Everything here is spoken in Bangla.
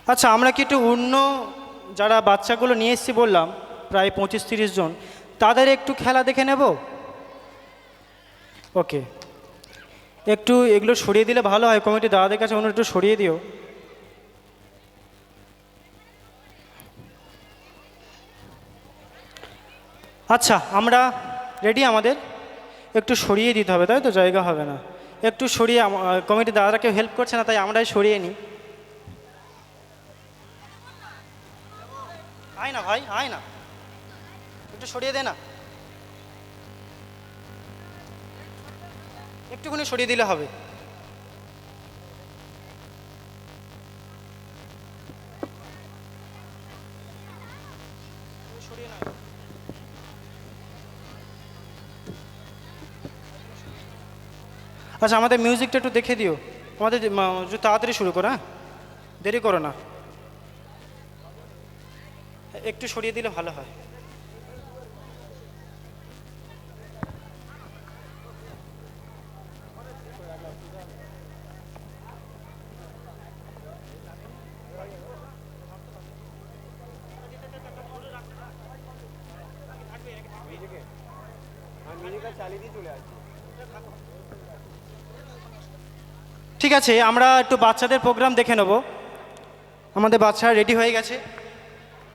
আচ্ছা, আমরা কি একটু অন্য যারা বাচ্চাগুলো নিয়ে এসেছি বললাম প্রায় 25-30 জন, তাদের একটু খেলা দেখে নেব। ওকে, একটু এগুলো সরিয়ে দিলে ভালো হয়। কমিটি দাদাদের কাছে অন্য একটু সরিয়ে দিও। আচ্ছা, আমরা রেডি? আমাদের একটু সরিয়ে দিতে হবে, তাই তো? জায়গা হবে না, একটু সরিয়ে। কমিটি দাদারা কেউ হেল্প করছে না, তাই আমরাই সরিয়ে নিই। আয় না ভাই, আয় না, একটু সরিয়ে দে না, একটুখানি সরিয়ে দিলে হবে। আচ্ছা, আমাদের মিউজিকটা একটু দেখে দিও। আমাদের একটু তাড়াতাড়ি শুরু করো, হ্যাঁ, দেরি করো না, একটু সরিয়ে দিলে ভালো হয়। ঠিক আছে, আমরা একটু বাচ্চাদের প্রোগ্রাম দেখে নেব। আমাদের বাচ্চারা রেডি হয়ে গেছে।